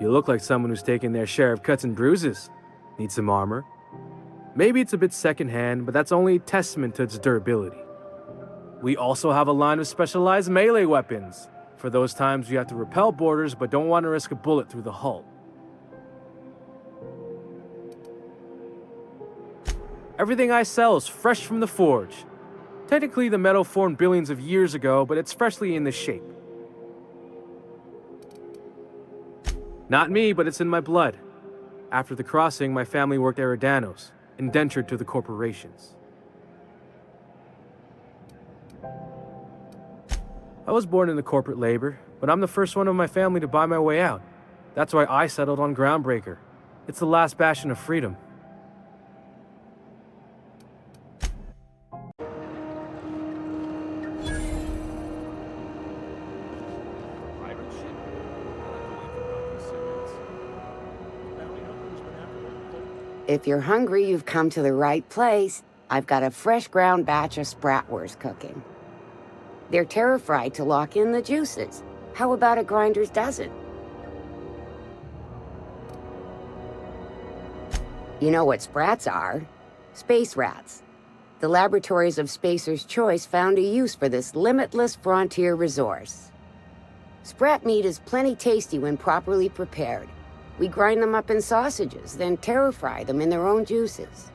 You look like someone who's taken their share of cuts and bruises. Need some armor? Maybe it's a bit secondhand, but that's only a testament to its durability. We also have a line of specialized melee weapons, for those times you have to repel boarders but don't want to risk a bullet through the hull. Everything I sell is fresh from the forge. Technically, the metal formed billions of years ago, but it's freshly in this shape. Not me, but it's in my blood. After the crossing, my family worked Eridanos, indentured to the corporations. I was born into corporate labor, but I'm the first one of my family to buy my way out. That's why I settled on Groundbreaker. It's the last bastion of freedom. If you're hungry, you've come to the right place. I've got a fresh ground batch of spratwurst cooking. They're terra-fried to lock in the juices. How about a grinder's dozen? You know what sprats are? Space rats. The laboratories of Spacer's Choice found a use for this limitless frontier resource. Sprat meat is plenty tasty when properly prepared. We grind them up in sausages, then terra-fry them in their own juices.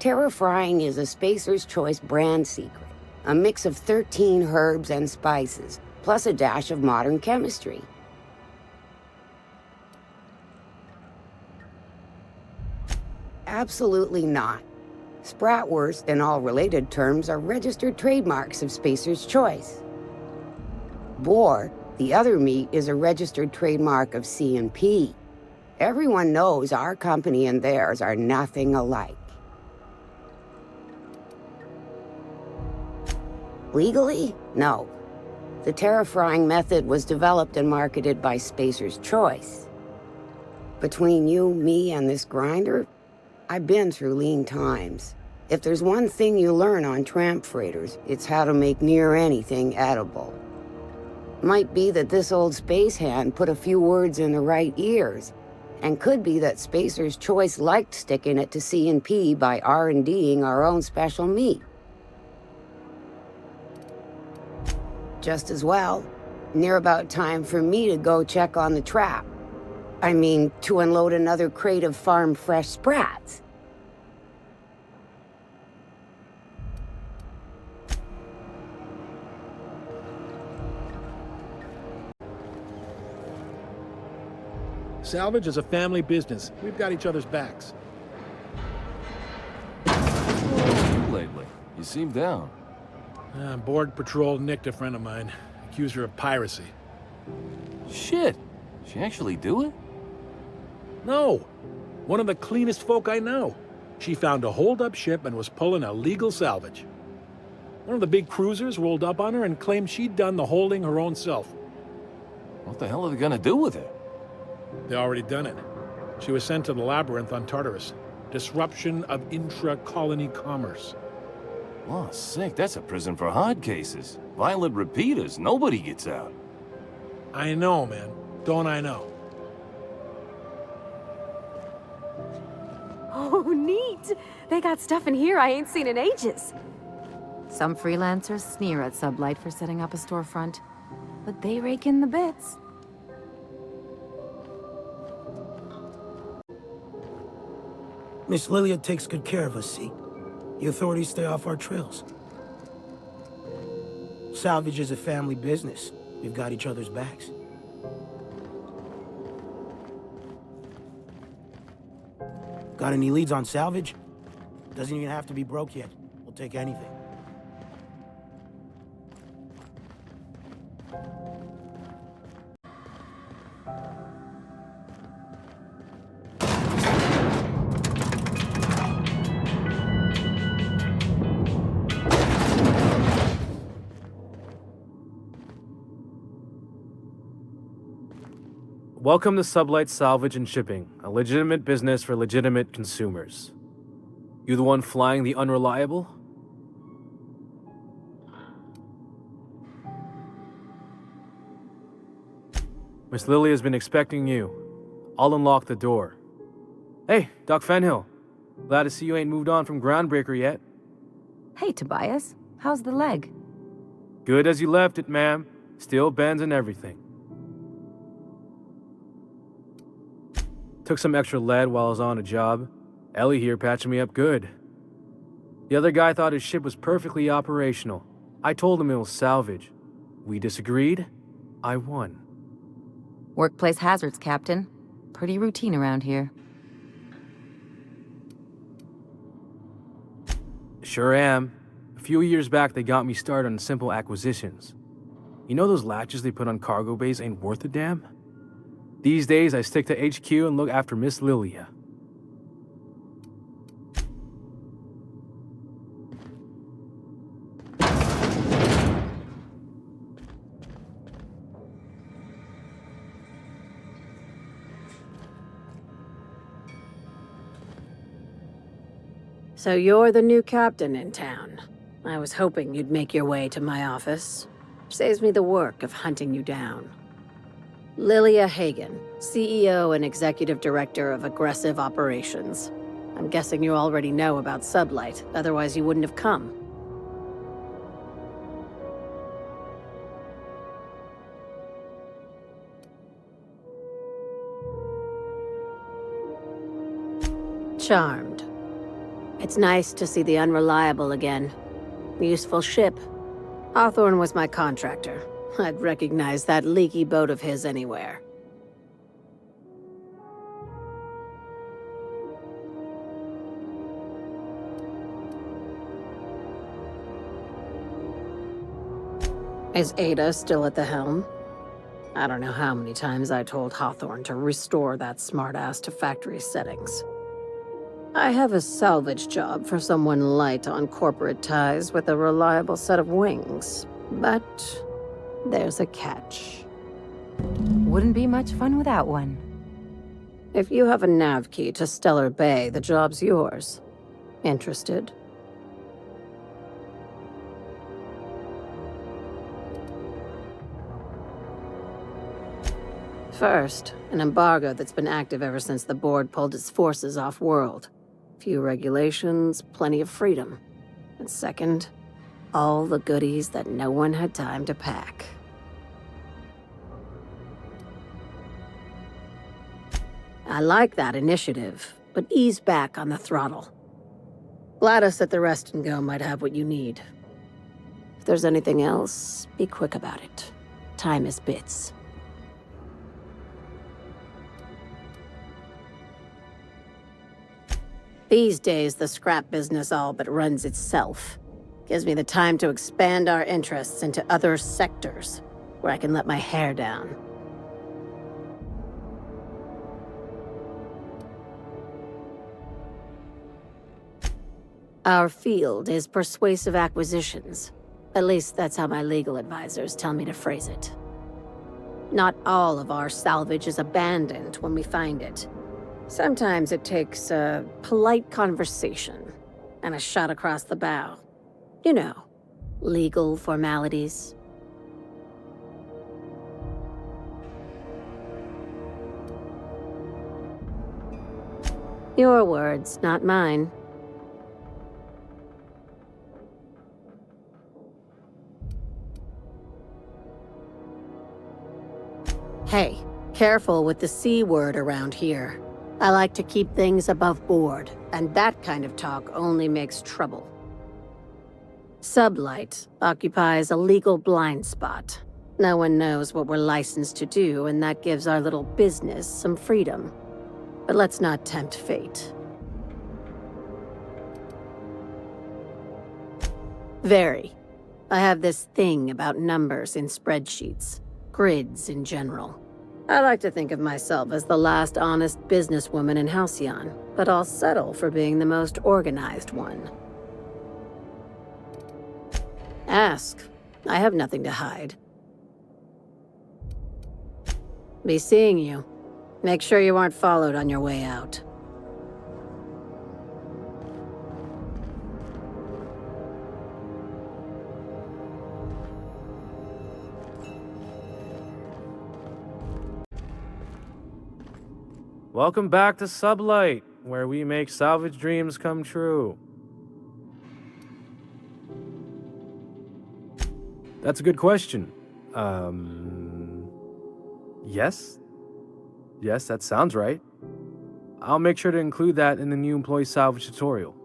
Terra-frying is a Spacer's Choice brand secret, a mix of 13 herbs and spices, plus a dash of modern chemistry. Absolutely not. Spratwurst and all related terms are registered trademarks of Spacer's Choice. Boar, the other meat, is a registered trademark of C&P. Everyone knows our company and theirs are nothing alike. Legally? No. The terra-frying method was developed and marketed by Spacer's Choice. Between you, me, and this grinder, I've been through lean times. If there's one thing you learn on tramp freighters, it's how to make near anything edible. Might be that this old space hand put a few words in the right ears, and could be that Spacer's Choice liked sticking it to C&P by R&Ding our own special meat. Just as well, near about time for me to go check on the trap. I mean, to unload another crate of farm-fresh sprats. Salvage is a family business. We've got each other's backs. Lately, you seem down. Board patrol nicked a friend of mine, accused her of piracy. Shit! She actually do it? No! One of the cleanest folk I know. She found a hold-up ship and was pulling illegal salvage. One of the big cruisers rolled up on her and claimed she'd done the holding her own self. What the hell are they gonna do with her? They already done it. She was sent to the labyrinth on Tartarus. Disruption of intra-colony commerce. Oh, sick. That's a prison for hard cases. Violent repeaters. Nobody gets out. I know, man. Don't I know? Oh, neat! They got stuff in here I ain't seen in ages. Some freelancers sneer at Sublight for setting up a storefront, but they rake in the bits. Miss Lilia takes good care of us, see? The authorities stay off our trails. Salvage is a family business. We've got each other's backs. Got any leads on salvage? Doesn't even have to be broke yet. We'll take anything. Welcome to Sublight Salvage and Shipping, a legitimate business for legitimate consumers. You the one flying the unreliable? Miss Lily has been expecting you. I'll unlock the door. Hey, Doc Fenhill. Glad to see you ain't moved on from Groundbreaker yet. Hey, Tobias. How's the leg? Good as you left it, ma'am. Still bends and everything. Took some extra lead while I was on a job. Ellie here patching me up good. The other guy thought his ship was perfectly operational. I told him it was salvage. We disagreed. I won. Workplace hazards, Captain. Pretty routine around here. Sure am. A few years back, they got me started on simple acquisitions. You know those latches they put on cargo bays ain't worth a damn? These days, I stick to HQ and look after Miss Lilia. So you're the new captain in town. I was hoping you'd make your way to my office. Saves me the work of hunting you down. Lilia Hagen, CEO and Executive Director of Aggressive Operations. I'm guessing you already know about Sublight, otherwise you wouldn't have come. Charmed. It's nice to see the Unreliable again. Useful ship. Hawthorne was my contractor. I'd recognize that leaky boat of his anywhere. Is Ada still at the helm? I don't know how many times I told Hawthorne to restore that smartass to factory settings. I have a salvage job for someone light on corporate ties with a reliable set of wings, but there's a catch. Wouldn't be much fun without one. If you have a nav key to Stellar Bay, the job's yours. Interested? First, an embargo that's been active ever since the board pulled its forces off-world. Few regulations, plenty of freedom. And second, all the goodies that no one had time to pack. I like that initiative, but ease back on the throttle. Gladys at the Rest and Go might have what you need. If there's anything else, be quick about it. Time is bits. These days, the scrap business all but runs itself. Gives me the time to expand our interests into other sectors, where I can let my hair down. Our field is persuasive acquisitions. At least that's how my legal advisors tell me to phrase it. Not all of our salvage is abandoned when we find it. Sometimes it takes a polite conversation and a shot across the bow. You know, legal formalities. Your words, not mine. Hey, careful with the C word around here. I like to keep things above board, and that kind of talk only makes trouble. Sublight occupies a legal blind spot. No one knows what we're licensed to do, and that gives our little business some freedom. But let's not tempt fate. Very. I have this thing about numbers in spreadsheets, grids in general. I like to think of myself as the last honest businesswoman in Halcyon, but I'll settle for being the most organized one. Ask. I have nothing to hide. Be seeing you. Make sure you aren't followed on your way out. Welcome back to Sublight, where we make salvage dreams come true. That's a good question. Yes? Yes, that sounds right. I'll make sure to include that in the new employee salvage tutorial.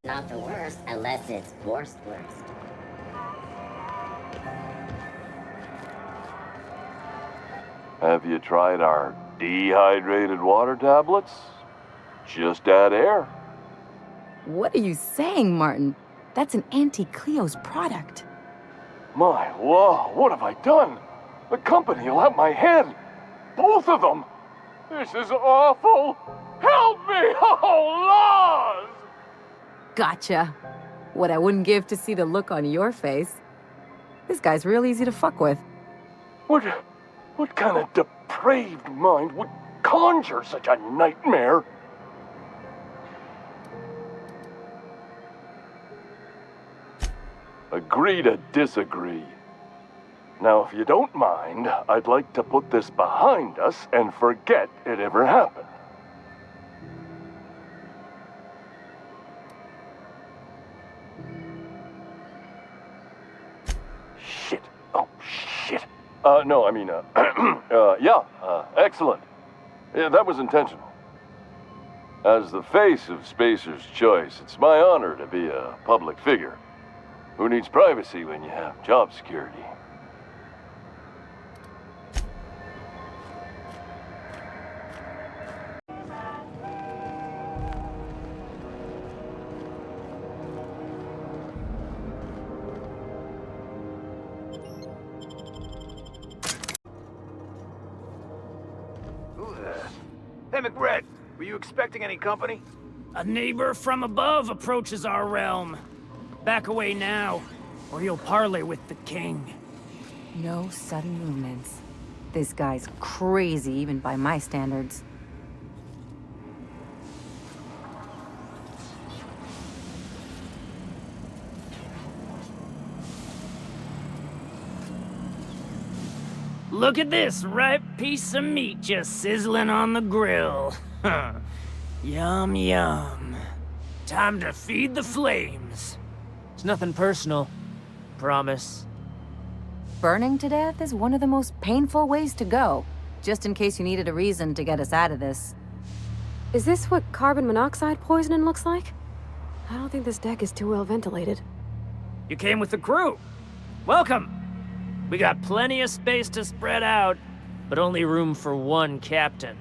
Not the worst, unless it's worst. Have you tried our dehydrated water tablets? Just add air. What are you saying, Martin? That's an Auntie Cleo's product. My, whoa, what have I done? The company will have my head. Both of them. This is awful. Help me, oh, Laws! Gotcha. What I wouldn't give to see the look on your face. This guy's real easy to fuck with. What kind of depraved mind would conjure such a nightmare? Agree to disagree. Now, if you don't mind, I'd like to put this behind us and forget it ever happened. Shit. Oh, shit. No, I mean, excellent. Yeah, that was intentional. As the face of Spacer's Choice, it's my honor to be a public figure. Who needs privacy when you have job security? Hey, McRed, were you expecting any company? A neighbor from above approaches our realm. Back away now, or you'll parley with the king. No sudden movements. This guy's crazy, even by my standards. Look at this ripe piece of meat just sizzling on the grill. Yum, yum. Time to feed the flames. It's nothing personal. Promise. Burning to death is one of the most painful ways to go, just in case you needed a reason to get us out of this. Is this what carbon monoxide poisoning looks like? I don't think this deck is too well ventilated. You came with the crew. Welcome. We got plenty of space to spread out, but only room for one captain.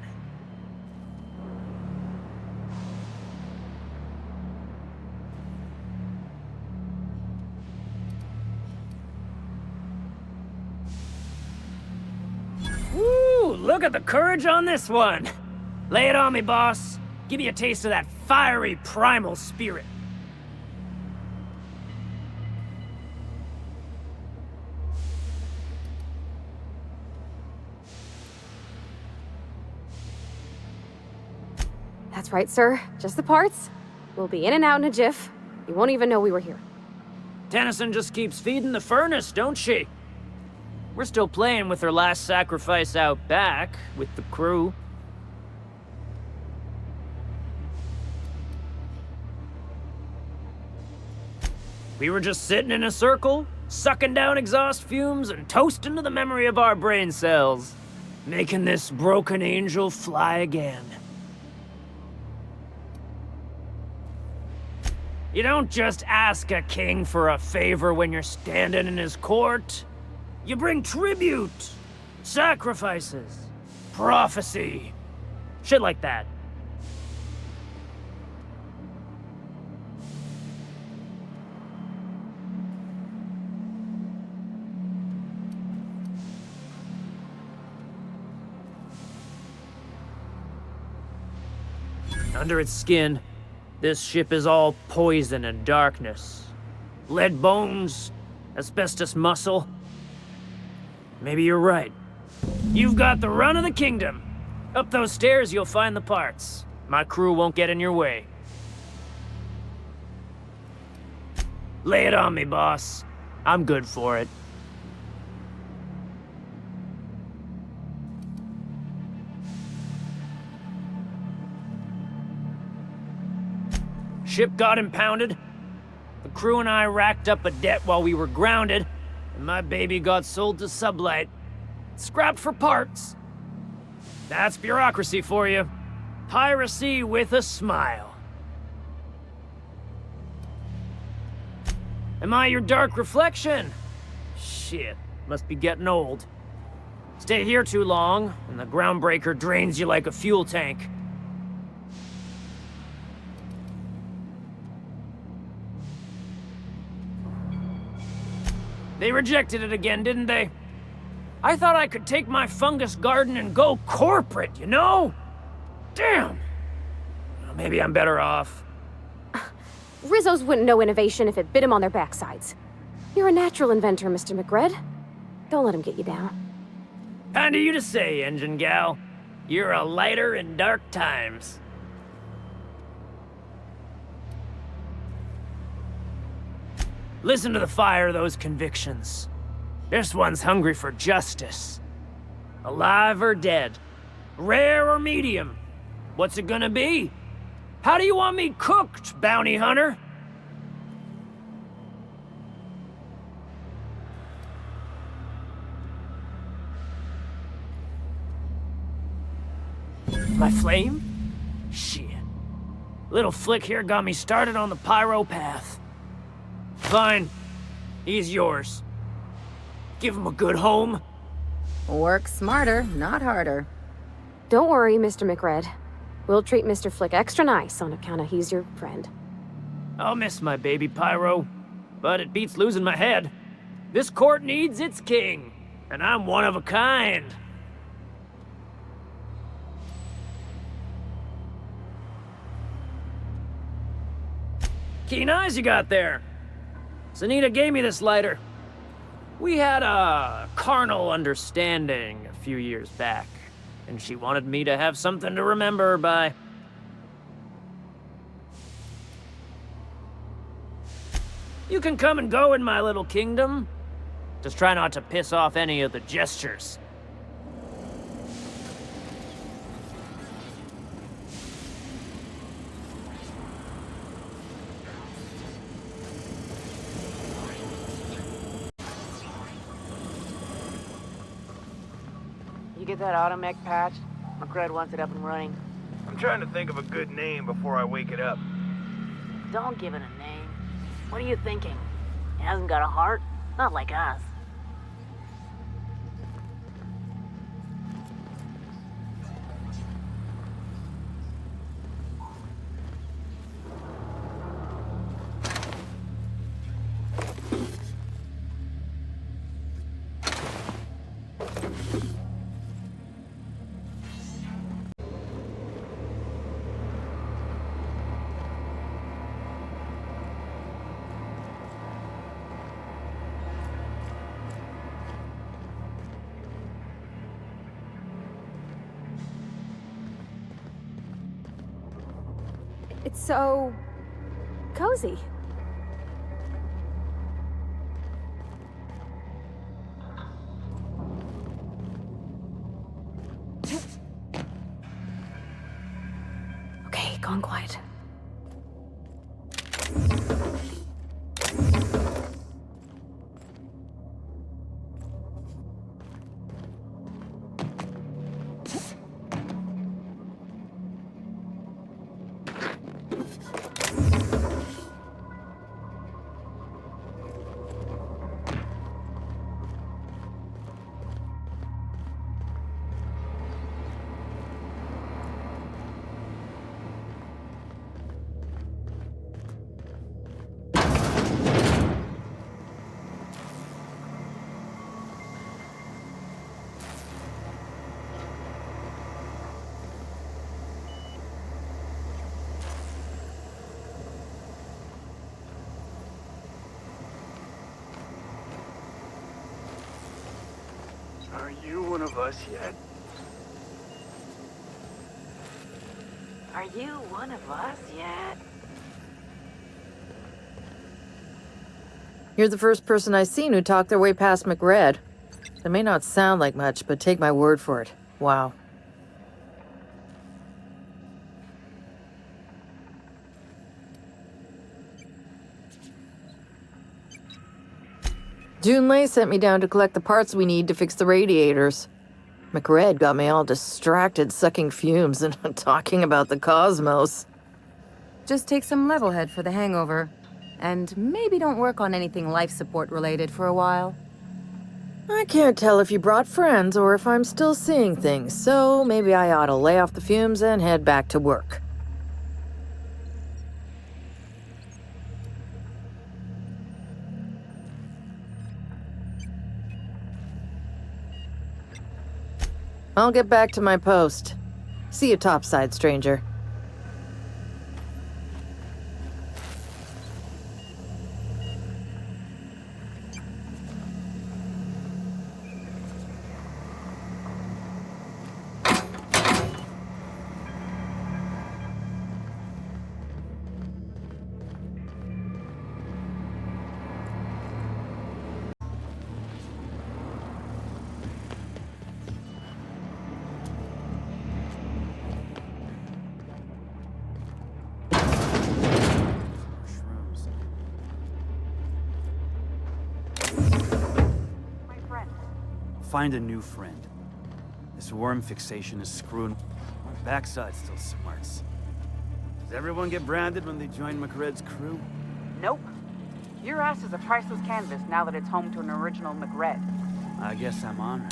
Woo! Look at the courage on this one! Lay it on me, boss. Give me a taste of that fiery primal spirit. That's right, sir. Just the parts. We'll be in and out in a jiff. You won't even know we were here. Tennyson just keeps feeding the furnace, don't she? We're still playing with her last sacrifice out back, with the crew. We were just sitting in a circle, sucking down exhaust fumes and toasting to the memory of our brain cells, making this broken angel fly again. You don't just ask a king for a favor when you're standing in his court. You bring tribute, sacrifices, prophecy, shit like that. Under its skin, this ship is all poison and darkness. Lead bones, asbestos muscle, Maybe you're right. You've got the run of the kingdom. Up those stairs, you'll find the parts. My crew won't get in your way. Lay it on me, boss. I'm good for it. Ship got impounded. The crew and I racked up a debt while we were grounded, and my baby got sold to Sublight. Scrapped for parts. That's bureaucracy for you. Piracy with a smile. Am I your dark reflection? Shit, must be getting old. Stay here too long, and the groundbreaker drains you like a fuel tank. They rejected it again, didn't they? I thought I could take my fungus garden and go corporate, you know? Damn! Well, maybe I'm better off. Rizzos wouldn't know innovation if it bit him on their backsides. You're a natural inventor, Mr. McRed. Don't let him get you down. Kind of you to say, engine gal. You're a lighter in dark times. Listen to the fire of those convictions. This one's hungry for justice. Alive or dead? Rare or medium? What's it gonna be? How do you want me cooked, bounty hunter? My flame? Shit. Little flick here got me started on the pyro path. Fine. He's yours. Give him a good home. Work smarter, not harder. Don't worry, Mr. McRed. We'll treat Mr. Flick extra nice on account of he's your friend. I'll miss my baby pyro, but it beats losing my head. This court needs its king, and I'm one of a kind. Keen eyes you got there. Sunita gave me this lighter. We had a carnal understanding a few years back, and she wanted me to have something to remember her by. You can come and go in my little kingdom. Just try not to piss off any of the gestures. You get that automech patch? McRed wants it up and running. I'm trying to think of a good name before I wake it up. Don't give it a name. What are you thinking? It hasn't got a heart? Not like us. It's so... cozy. Okay, gone quiet. Are you one of us yet? Are you one of us yet? You're the first person I've seen who talked their way past McRed. It may not sound like much, but take my word for it. Wow. Junlei sent me down to collect the parts we need to fix the radiators. McRed got me all distracted sucking fumes and talking about the cosmos. Just take some level head for the hangover. And maybe don't work on anything life support related for a while. I can't tell if you brought friends or if I'm still seeing things, so maybe I ought to lay off the fumes and head back to work. I'll get back to my post. See you topside, stranger. Find a new friend. This worm fixation is screwing my backside still smarts. Does everyone get branded when they join McRed's crew? Nope. Your ass is a priceless canvas now that it's home to an original McRed. I guess I'm honored.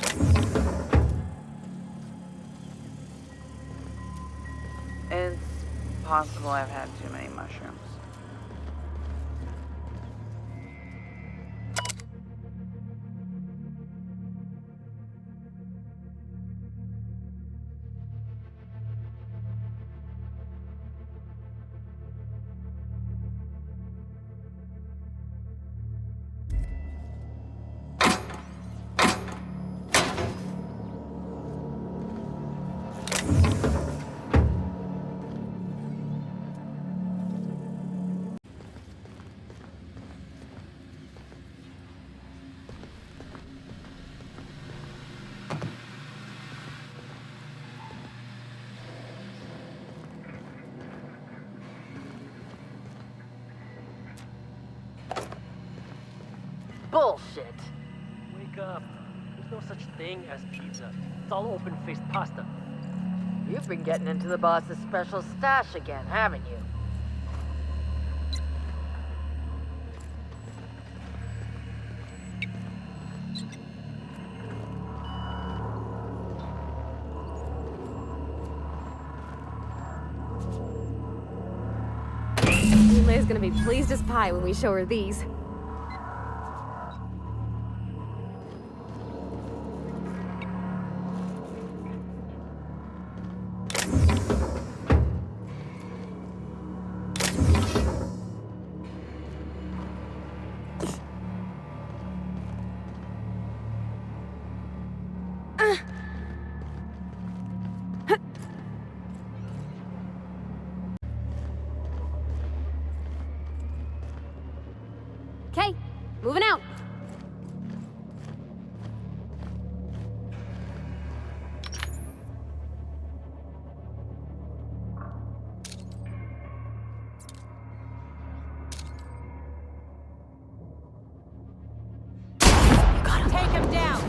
It's possible I've had too many mushrooms. Bullshit. Wake up. There's no such thing as pizza. It's all open-faced pasta. You've been getting into the boss's special stash again, haven't you? Lay's gonna be pleased as pie when we show her these. Okay, moving out. You gotta take him down.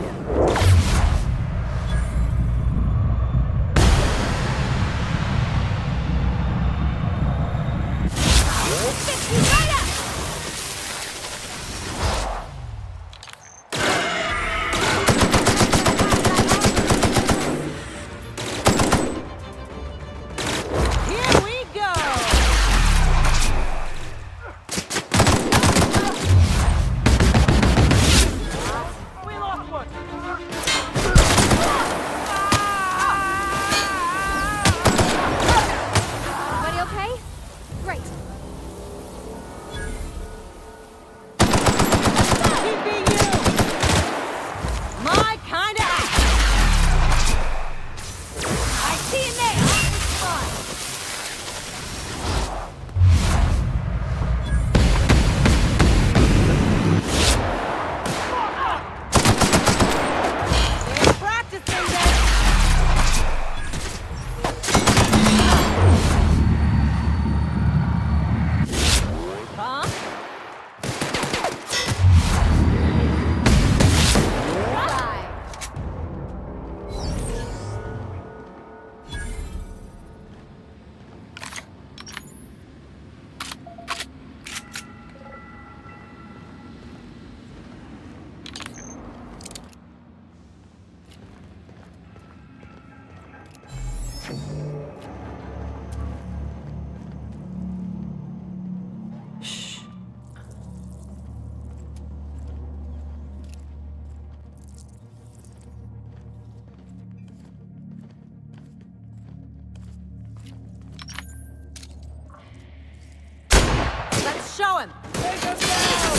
show him! Take him down!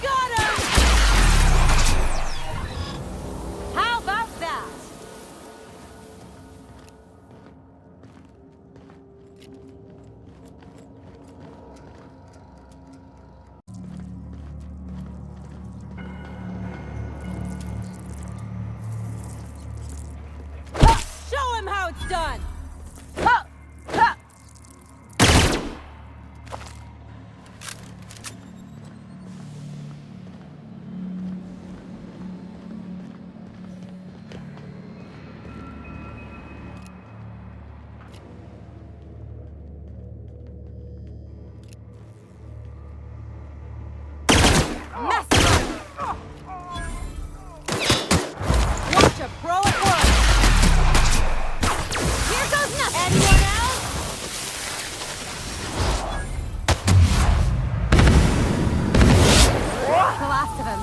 Got him! How about that? Show him how it's done! Ha! Ha! Watch a pro at work! Here goes nothing! Anyone else? The last of him.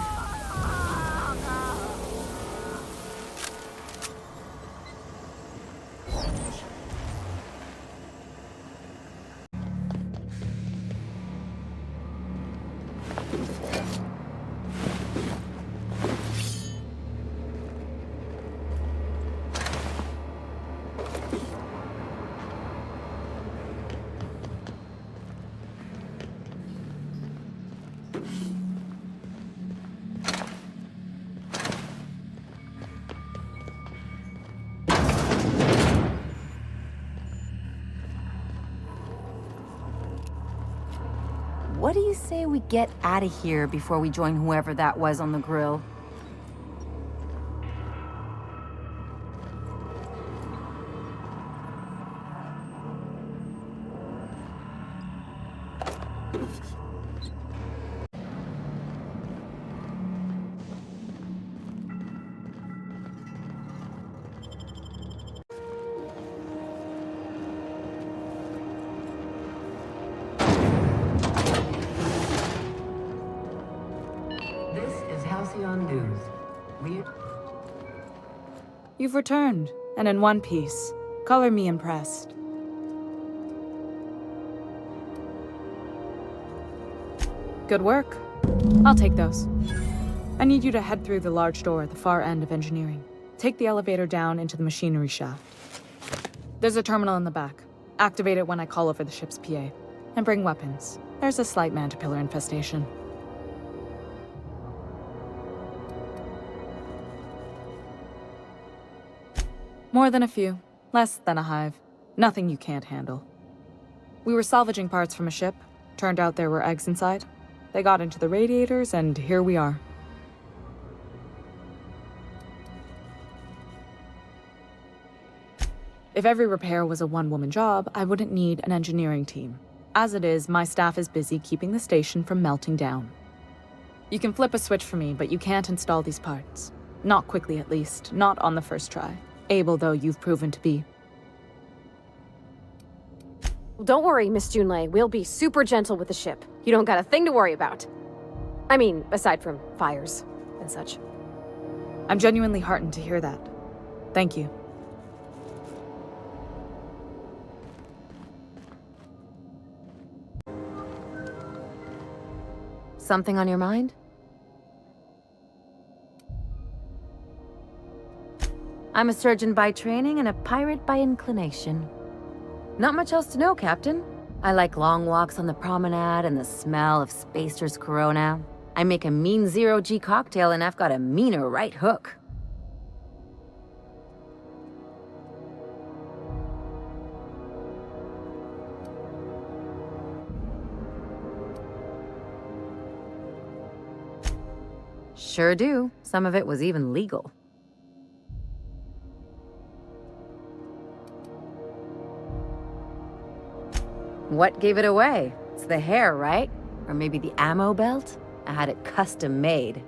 What do you say we get out of here before we join whoever that was on the grill? News. You've returned, and in one piece. Color me impressed. Good work. I'll take those. I need you to head through the large door at the far end of engineering. Take the elevator down into the machinery shaft. There's a terminal in the back. Activate it when I call over the ship's PA. And bring weapons. There's a slight mantipillar infestation. More than a few. Less than a hive. Nothing you can't handle. We were salvaging parts from a ship. Turned out there were eggs inside. They got into the radiators, and here we are. If every repair was a one-woman job, I wouldn't need an engineering team. As it is, my staff is busy keeping the station from melting down. You can flip a switch for me, but you can't install these parts. Not quickly, at least. Not on the first try. Able though you've proven to be. Don't worry, Miss Junlei. We'll be super gentle with the ship. You don't got a thing to worry about. I mean, aside from fires and such. I'm genuinely heartened to hear that. Thank you. Something on your mind? I'm a surgeon by training and a pirate by inclination. Not much else to know, Captain. I like long walks on the promenade and the smell of Spacer's Corona. I make a mean zero-G cocktail and I've got a meaner right hook. Sure do. Some of it was even legal. What gave it away? It's the hair, right? Or maybe the ammo belt? I had it custom made.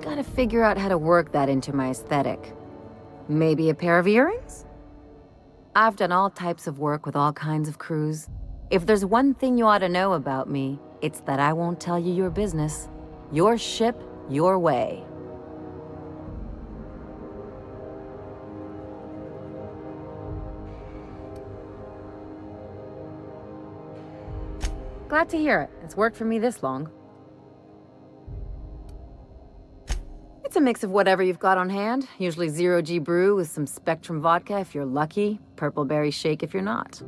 Gotta figure out how to work that into my aesthetic. Maybe a pair of earrings? I've done all types of work with all kinds of crews. If there's one thing you ought to know about me, it's that I won't tell you your business. Your ship, your way. Glad to hear it. It's worked for me this long. It's a mix of whatever you've got on hand. Usually 0G brew with some Spectrum vodka if you're lucky, purple berry shake if you're not.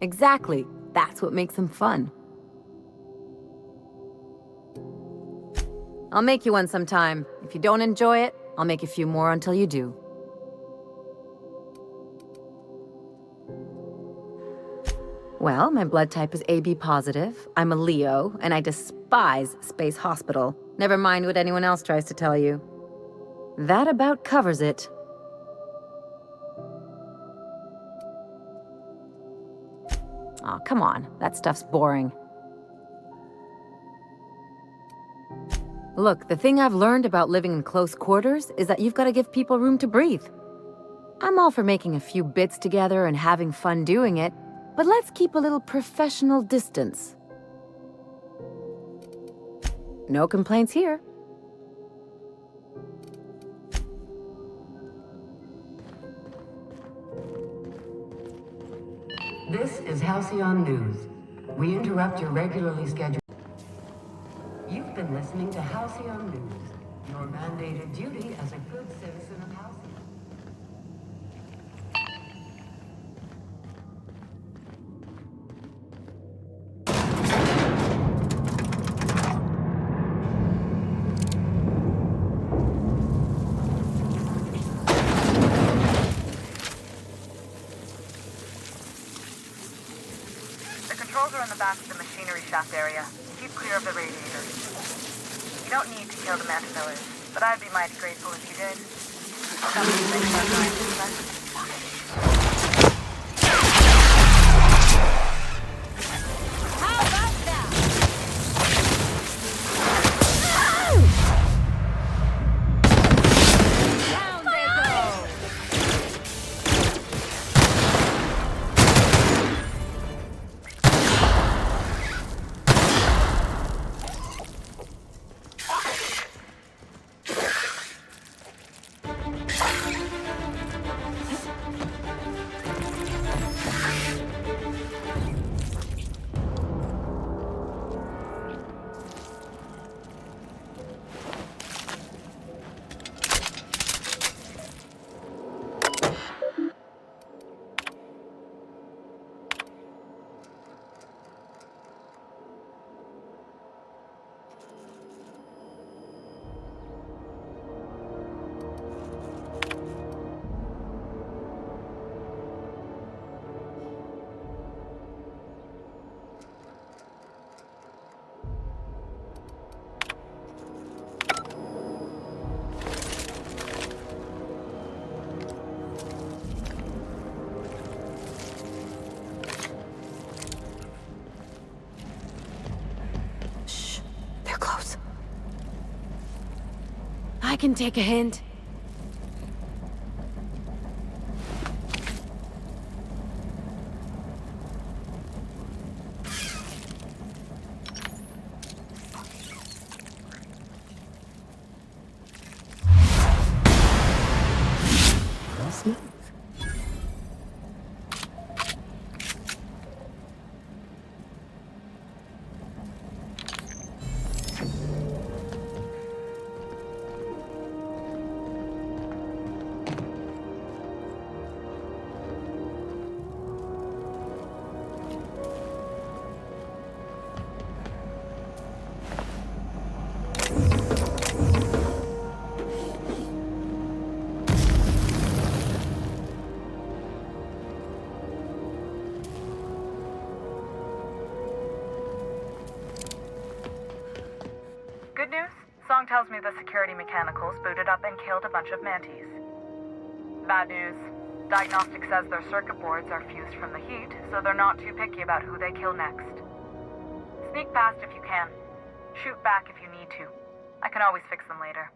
Exactly. That's what makes them fun. I'll make you one sometime. If you don't enjoy it, I'll make a few more until you do. Well, my blood type is AB positive. I'm a Leo, and I despise Space Hospital. Never mind what anyone else tries to tell you. That about covers it. Aw, come on. That stuff's boring. Look, the thing I've learned about living in close quarters is that you've got to give people room to breathe. I'm all for making a few bits together and having fun doing it, but let's keep a little professional distance. No complaints here. This is Halcyon News. We interrupt your regularly scheduled... You've been listening to Halcyon News, your mandated duty as a good citizen of Halcyon. The controls are in the back of the machinery shaft area. Keep clear of the radiators. You don't need to kill the Mantivillas, but I'd be mighty grateful if you did. Some of you think about going to the I can take a hint. Good news? Song tells me the security mechanicals booted up and killed a bunch of mantis. Bad news. Diagnostic says their circuit boards are fused from the heat, so they're not too picky about who they kill next. Sneak past if you can. Shoot back if you need to. I can always fix them later.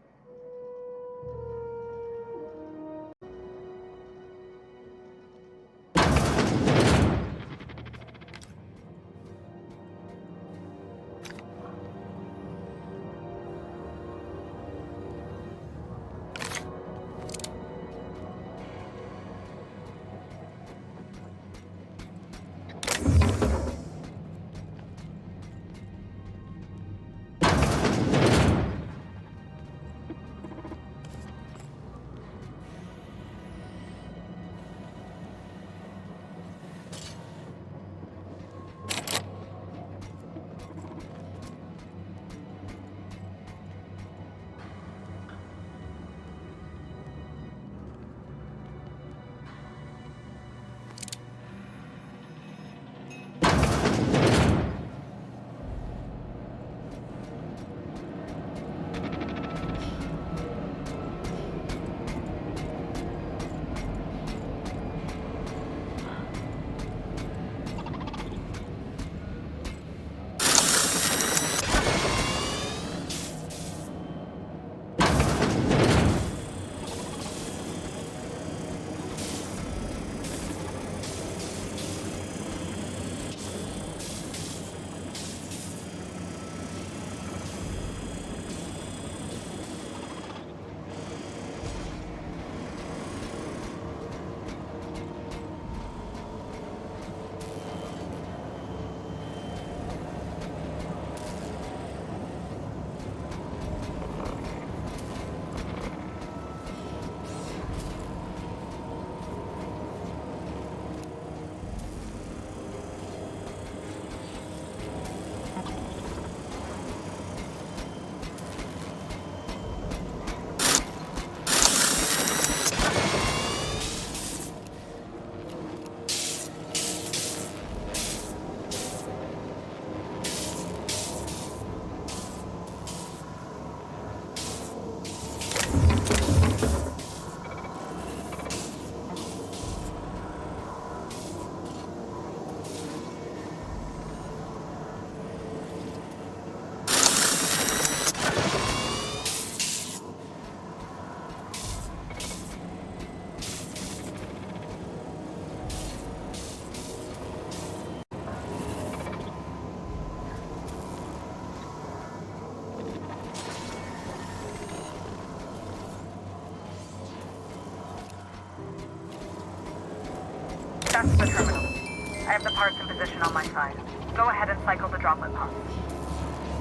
That's the terminal. I have the parts in position on my side. Go ahead and cycle the droplet pumps.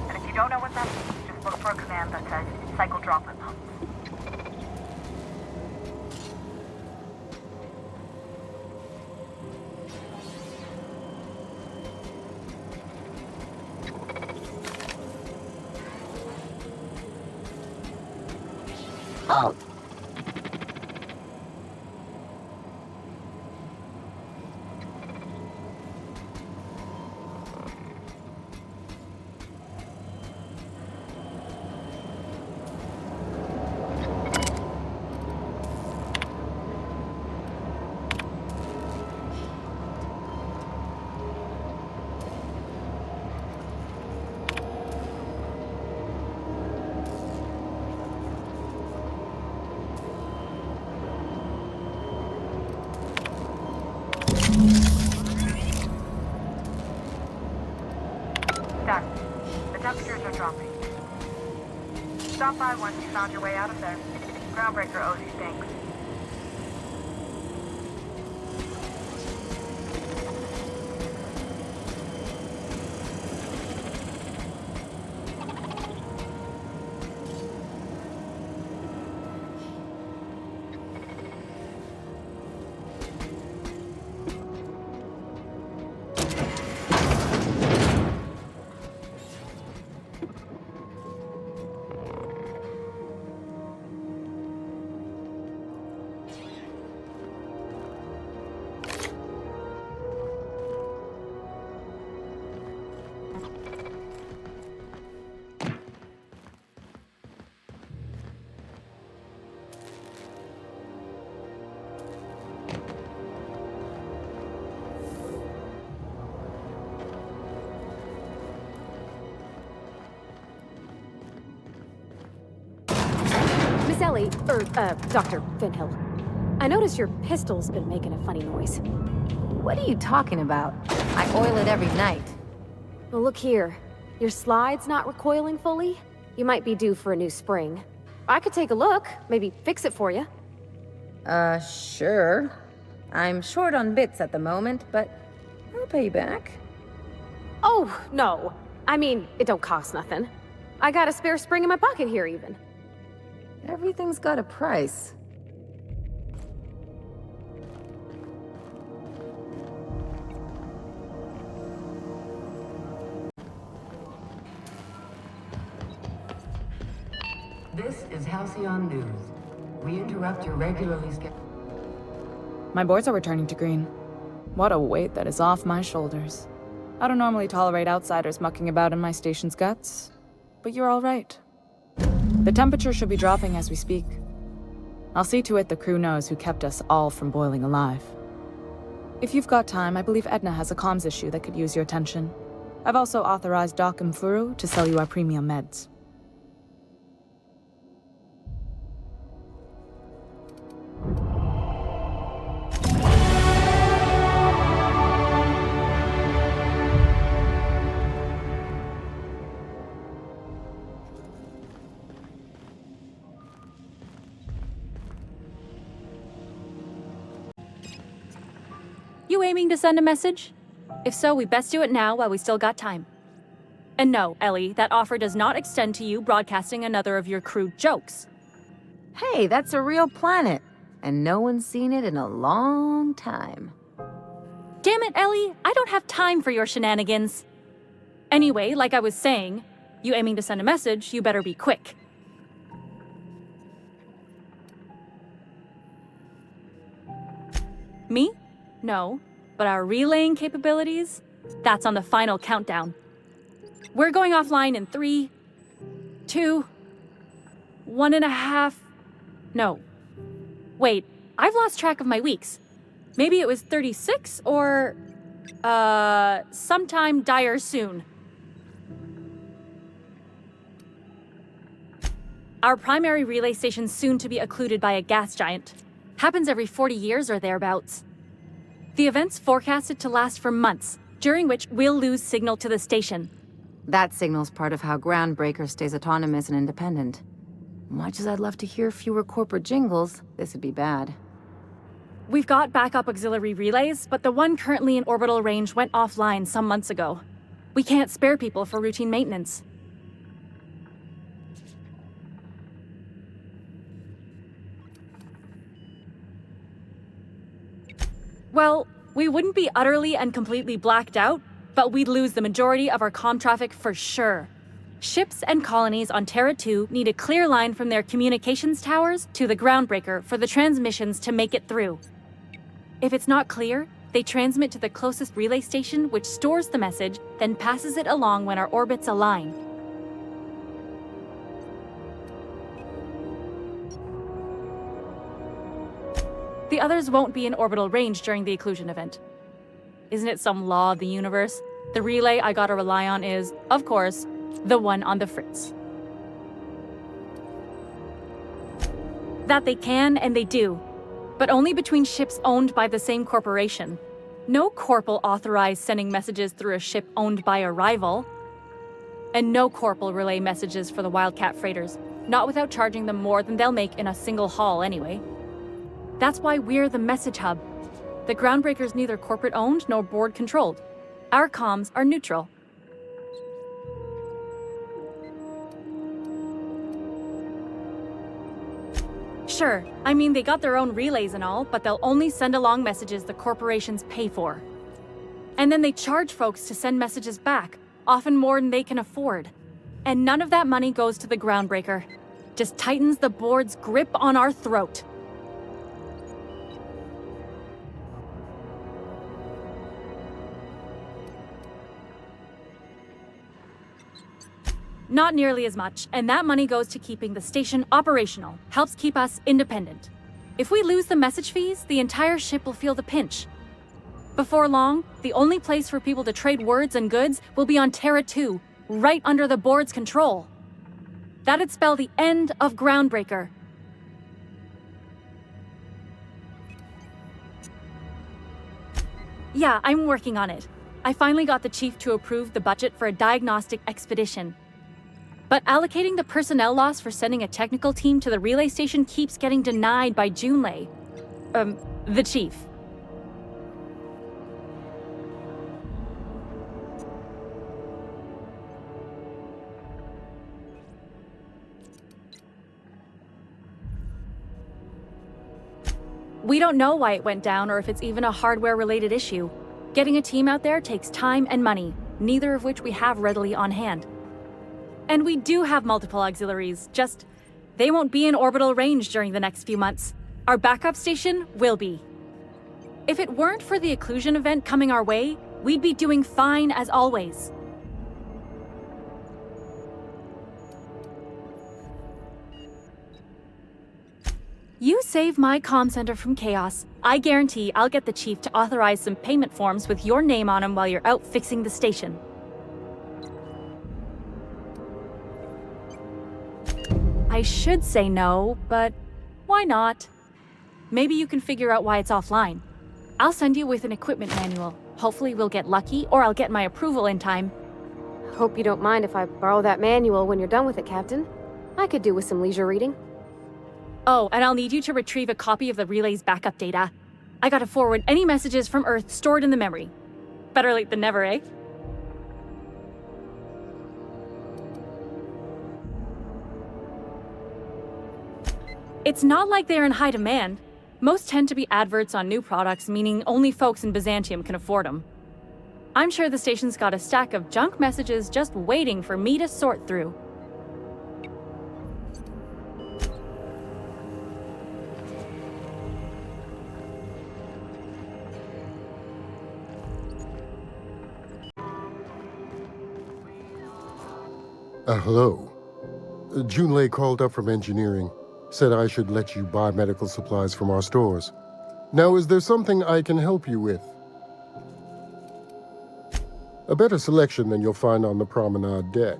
And if you don't know what that means, just look for a command that says cycle droplet pumps. Halt. Done. The temperatures are dropping. Stop by once you found your way out of there. Groundbreaker owes you thanks. Miss Ellie, Dr. Finhill. I noticed your pistol's been making a funny noise. What are you talking about? I oil it every night. Well, look here. Your slide's not recoiling fully? You might be due for a new spring. I could take a look, maybe fix it for you. Sure. I'm short on bits at the moment, but I'll pay you back. Oh, no. I mean, it don't cost nothing. I got a spare spring in my pocket here, even. Everything's got a price. This is Halcyon News. We interrupt your regularly scheduled... My boards are returning to green. What a weight that is off my shoulders. I don't normally tolerate outsiders mucking about in my station's guts, but you're all right. The temperature should be dropping as we speak. I'll see to it the crew knows who kept us all from boiling alive. If you've got time, I believe Edna has a comms issue that could use your attention. I've also authorized Doc and Furu to sell you our premium meds. You aiming to send a message? If so, we best do it now while we still got time. And no, Ellie, that offer does not extend to you broadcasting another of your crude jokes. Hey, that's a real planet, and no one's seen it in a long time. Damn it, Ellie, I don't have time for your shenanigans. Anyway, like I was saying, you aiming to send a message, you better be quick. Me? No, but our relaying capabilities? That's on the final countdown. We're going offline in 3, 2, 1.5... No. Wait, I've lost track of my weeks. Maybe it was 36 or... sometime dire soon. Our primary relay station's soon to be occluded by a gas giant. Happens every 40 years or thereabouts. The event's forecasted to last for months, during which we'll lose signal to the station. That signal's part of how Groundbreaker stays autonomous and independent. Much as I'd love to hear fewer corporate jingles, this would be bad. We've got backup auxiliary relays, but the one currently in orbital range went offline some months ago. We can't spare people for routine maintenance. Well, we wouldn't be utterly and completely blacked out, but we'd lose the majority of our comm traffic for sure. Ships and colonies on Terra 2 need a clear line from their communications towers to the groundbreaker for the transmissions to make it through. If it's not clear, they transmit to the closest relay station, which stores the message, then passes it along when our orbits align. The others won't be in orbital range during the occlusion event. Isn't it some law of the universe? The relay I gotta rely on is, of course, the one on the Fritz. That they can and they do, but only between ships owned by the same corporation. No corp will authorize sending messages through a ship owned by a rival. And no corp will relay messages for the Wildcat freighters, not without charging them more than they'll make in a single haul anyway. That's why we're the message hub. The groundbreaker's neither corporate owned nor board controlled. Our comms are neutral. Sure, I mean they got their own relays and all, but they'll only send along messages the corporations pay for. And then they charge folks to send messages back, often more than they can afford. And none of that money goes to the groundbreaker. Just tightens the board's grip on our throat. Not nearly as much, and that money goes to keeping the station operational, helps keep us independent. If we lose the message fees, the entire ship will feel the pinch. Before long, the only place for people to trade words and goods will be on Terra 2, right under the board's control. That'd spell the end of Groundbreaker. Yeah, I'm working on it. I finally got the chief to approve the budget for a diagnostic expedition. But allocating the personnel loss for sending a technical team to the relay station keeps getting denied by Junlei. The chief. We don't know why it went down or if it's even a hardware-related issue. Getting a team out there takes time and money, neither of which we have readily on hand. And we do have multiple auxiliaries, just they won't be in orbital range during the next few months. Our backup station will be. If it weren't for the occlusion event coming our way, we'd be doing fine as always. You save my comm center from chaos. I guarantee I'll get the chief to authorize some payment forms with your name on them while you're out fixing the station. I should say no, but why not? Maybe you can figure out why it's offline. I'll send you with an equipment manual. Hopefully we'll get lucky, or I'll get my approval in time. Hope you don't mind if I borrow that manual when you're done with it, Captain. I could do with some leisure reading. Oh, and I'll need you to retrieve a copy of the relay's backup data. I gotta forward any messages from Earth stored in the memory. Better late than never, eh? It's not like they're in high demand. Most tend to be adverts on new products, meaning only folks in Byzantium can afford them. I'm sure the station's got a stack of junk messages just waiting for me to sort through. Hello. Junlei called up from engineering. Said I should let you buy medical supplies from our stores. Now, is there something I can help you with? A better selection than you'll find on the promenade deck,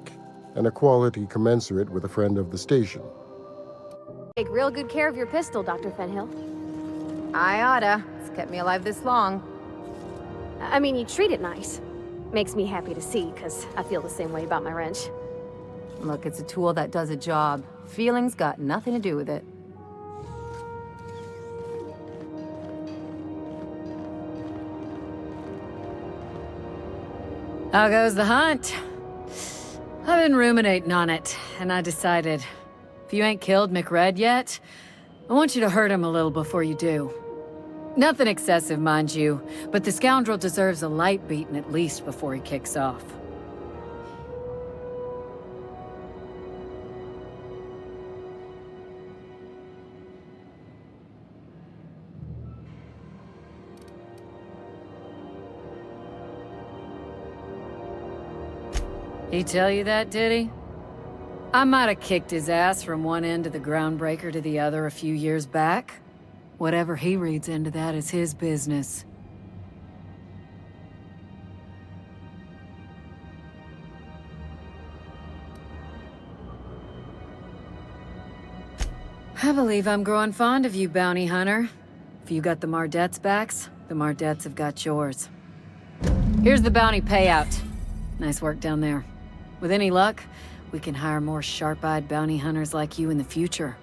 and a quality commensurate with a friend of the station. Take real good care of your pistol, Dr. Fenhill. I oughta. It's kept me alive this long. I mean, you treat it nice. Makes me happy to see, because I feel the same way about my wrench. Look, it's a tool that does a job. Feelings got nothing to do with it. How goes the hunt? I've been ruminating on it, and I decided, if you ain't killed McRed yet, I want you to hurt him a little before you do. Nothing excessive, mind you, but the scoundrel deserves a light beating at least before he kicks off. He tell you that, did he? I might have kicked his ass from one end of the groundbreaker to the other a few years back. Whatever he reads into that is his business. I believe I'm growing fond of you, bounty hunter. If you got the Mardets' backs, the Mardets have got yours. Here's the bounty payout. Nice work down there. With any luck, we can hire more sharp-eyed bounty hunters like you in the future.